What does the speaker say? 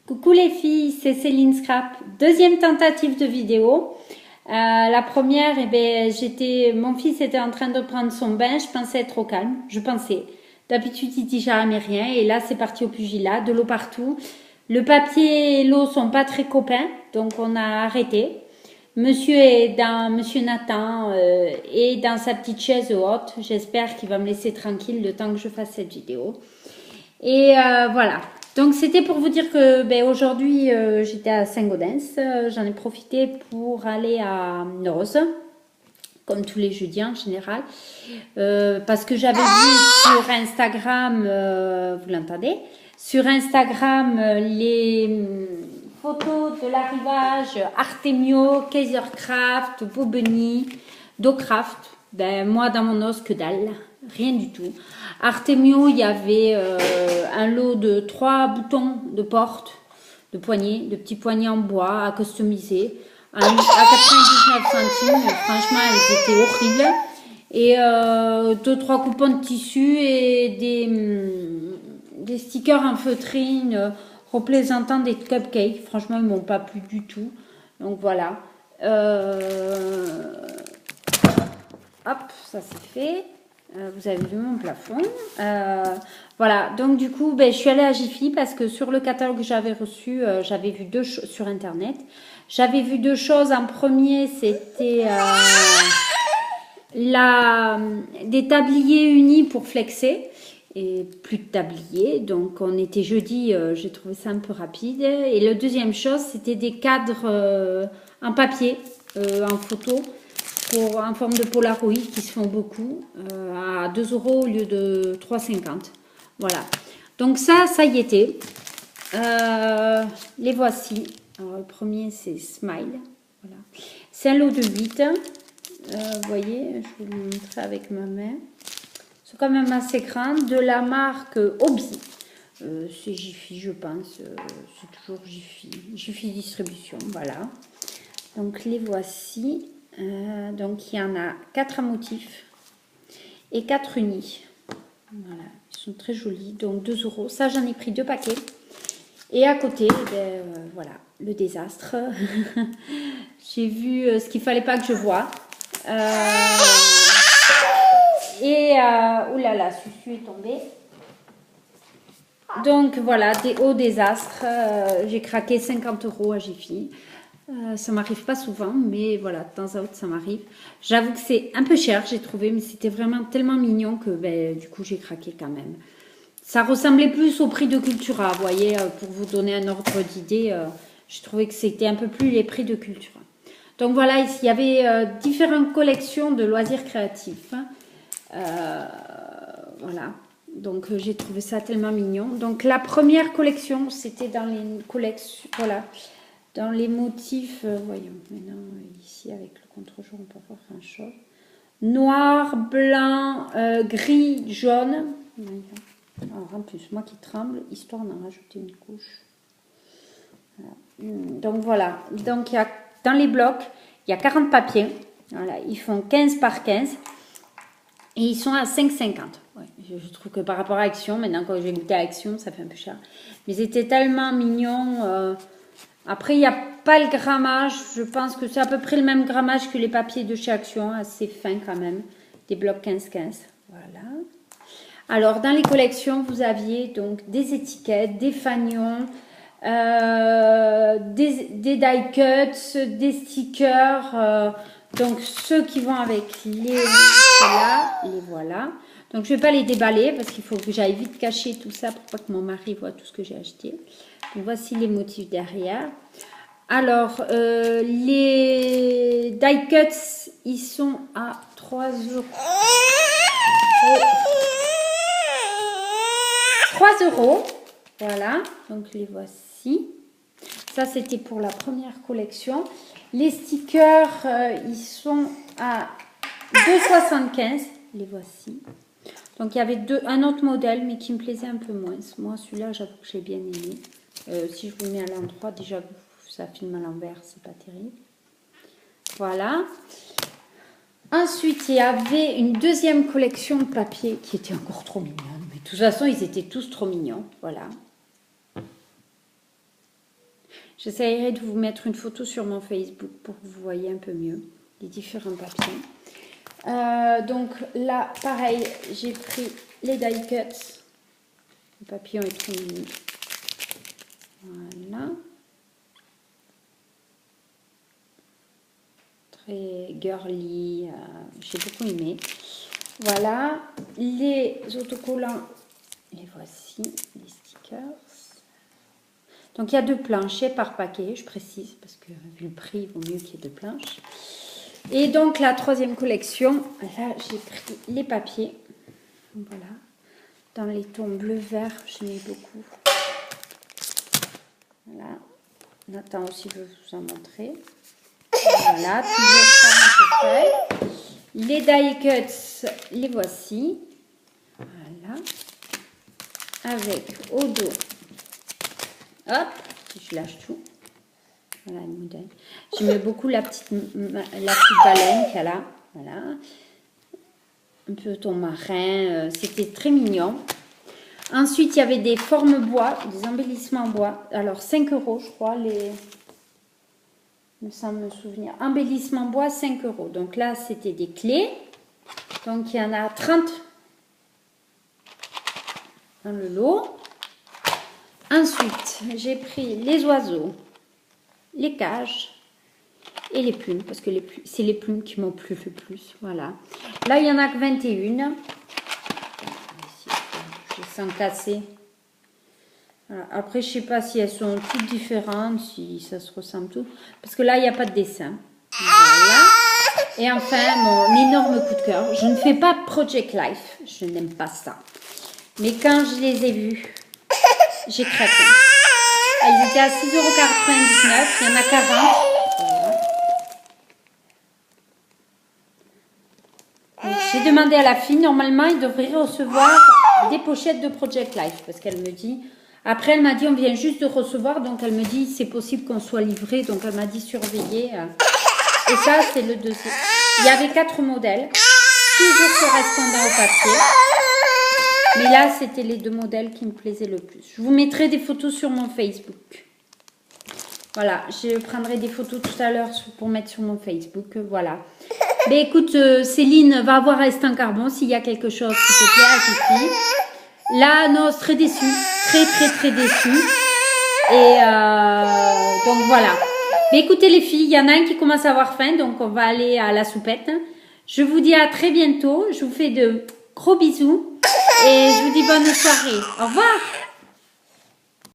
Coucou les filles, c'est Céline Scrap. Deuxième tentative de vidéo. La première, mon fils était en train de prendre son bain. Je pensais être au calme. Je pensais. D'habitude, il dit jamais rien. Et là, c'est parti au pugilat. De l'eau partout. Le papier et l'eau sont pas très copains. Donc, on a arrêté. Monsieur Nathan est dans sa petite chaise haute. J'espère qu'il va me laisser tranquille le temps que je fasse cette vidéo. Et voilà. Donc c'était pour vous dire que aujourd'hui j'étais à Saint-Gaudens. J'en ai profité pour aller à Noz, comme tous les jeudis en général, parce que j'avais vu sur Instagram, vous l'entendez, sur Instagram les photos de l'arrivage Artemio, Kaisercraft, Bobigny, Docraft. Ben moi dans mon os que dalle, rien du tout. Artemio, il y avait un lot de 3 boutons de porte, de poignées, de petits poignets en bois à customiser à 99 centimes. Franchement, elles étaient horribles. Et 2-3 coupons de tissu et des stickers en feutrine représentant des cupcakes. Franchement, ils m'ont pas plu du tout. Donc voilà. Hop, ça c'est fait. Vous avez vu mon plafond. Voilà, donc du coup, je suis allée à Jiffy parce que sur le catalogue que j'avais reçu, j'avais vu deux choses sur Internet. J'avais vu deux choses. En premier, c'était des tabliers unis pour flexer. Et plus de tabliers. Donc, on était jeudi, j'ai trouvé ça un peu rapide. Et la deuxième chose, c'était des cadres en papier, en photo. En forme de Polaroid qui se font beaucoup à 2 € au lieu de 3,50. Voilà. Donc ça y était. Les voici. Alors, le premier, c'est Smile. Voilà. C'est un lot de 8. Vous voyez, je vais vous montrer avec ma main. C'est quand même assez grand. De la marque Hobby. C'est Jiffy, je pense. C'est toujours Jiffy. Jiffy Distribution. Voilà. Donc, les voici. Donc il y en a 4 à motifs et 4 unis. Voilà, ils sont très jolis. Donc 2 €. Ça, j'en ai pris 2 paquets. Et à côté, voilà, le désastre. J'ai vu ce qu'il fallait pas que je voie. Oulala, celui-ci est tombé. Donc voilà, des hauts désastres. J'ai craqué 50 € à Jiffy. Ça m'arrive pas souvent, mais voilà, de temps à autre, ça m'arrive. J'avoue que c'est un peu cher, j'ai trouvé, mais c'était vraiment tellement mignon que du coup, j'ai craqué quand même. Ça ressemblait plus au prix de Cultura, vous voyez, pour vous donner un ordre d'idée. J'ai trouvé que c'était un peu plus les prix de Cultura. Donc voilà, ici, il y avait différentes collections de loisirs créatifs. Voilà. Donc j'ai trouvé ça tellement mignon. Donc la première collection, c'était dans les collections, voilà. Dans les motifs, voyons, maintenant ici avec le contre-jour, on peut voir un chose. Noir, blanc, gris, jaune. Alors en plus, moi qui tremble, histoire d'en rajouter une couche. Voilà. Donc voilà, donc dans les blocs, il y a 40 papiers. Voilà, ils font 15 par 15 et ils sont à 5,50. Ouais, je trouve que par rapport à Action, maintenant quand j'ai goûté à Action, ça fait un peu cher. Mais c'était tellement mignon. Après, il n'y a pas le grammage. Je pense que c'est à peu près le même grammage que les papiers de chez Action. Assez fin quand même. Des blocs 15-15. Voilà. Alors, dans les collections, vous aviez donc des étiquettes, des fanions, des die cuts, des stickers. Donc, ceux qui vont avec les voilà. Donc, je ne vais pas les déballer parce qu'il faut que j'aille vite cacher tout ça pour pas que mon mari voit tout ce que j'ai acheté. Donc, voici les motifs derrière. Alors, les die cuts, ils sont à 3 €. 3 €. Voilà, donc les voici. Ça, c'était pour la première collection. Les stickers, ils sont à 2,75 €. Les voici. Donc, il y avait un autre modèle, mais qui me plaisait un peu moins. Moi, celui-là, j'avoue que j'ai bien aimé. Si je vous mets à l'endroit, déjà, ça filme à l'envers, c'est pas terrible. Voilà. Ensuite, il y avait une deuxième collection de papiers qui était encore trop mignonne. Mais de toute façon, ils étaient tous trop mignons. Voilà. J'essaierai de vous mettre une photo sur mon Facebook pour que vous voyez un peu mieux les différents papiers. Donc là, pareil, j'ai pris les die cuts. Le papillon est trop mignon. Voilà. Très girly. J'ai beaucoup aimé. Voilà. Les autocollants, les voici, les stickers. Donc, il y a 2 planches par paquet, je précise, parce que vu le prix, il vaut mieux qu'il y ait 2 planches. Et donc, la 3e collection, là, j'ai pris les papiers. Voilà. Dans les tons bleu-vert, j'aimais beaucoup. Voilà. Nathan aussi veut vous en montrer. Voilà, toujours 40 feuilles. Les die cuts, les voici. Voilà. Avec au dos. Hop, je lâche tout. Voilà le modèle. J'aimais beaucoup la petite baleine qu'il y a là. Voilà. Un peu ton marin. C'était très mignon. Ensuite, il y avait des formes bois, des embellissements en bois. Alors, 5 € je crois. Sans me souvenir. Embellissement bois, 5 €. Donc là, c'était des clés. Donc, il y en a 30 dans le lot. Ensuite, j'ai pris les oiseaux, les cages et les plumes, parce que c'est les plumes qui m'ont plu le plus. Voilà. Là, il n'y en a que 21. Je sens cassé. Voilà. Après, je ne sais pas si elles sont toutes différentes, si ça se ressemble tout. Parce que là, il n'y a pas de dessin. Voilà. Et enfin, mon énorme coup de cœur. Je ne fais pas Project Life. Je n'aime pas ça. Mais quand je les ai vus, j'ai craqué. Elles étaient à 6,99 €. Il y en a 40. Voilà. J'ai demandé à la fille. Normalement, il devrait recevoir des pochettes de Project Life. Parce qu'elle me dit... Après, elle m'a dit, on vient juste de recevoir. Donc, elle me dit, c'est possible qu'on soit livré. Donc, elle m'a dit, surveiller. Et ça, c'est le deuxième. Il y avait 4 modèles. Toujours correspondant au papier. Mais là, c'était les 2 modèles qui me plaisaient le plus. Je vous mettrai des photos sur mon Facebook. Voilà, je prendrai des photos tout à l'heure pour mettre sur mon Facebook. Voilà. Mais écoute, Céline va voir Instant Carbon s'il y a quelque chose qui te plaît à Fifi. Là, non, très déçue. Très déçue. Et donc, voilà. Mais écoutez les filles, il y en a un qui commence à avoir faim. Donc, on va aller à la soupette. Je vous dis à très bientôt. Je vous fais de gros bisous. Et je vous dis bonne soirée. Au revoir.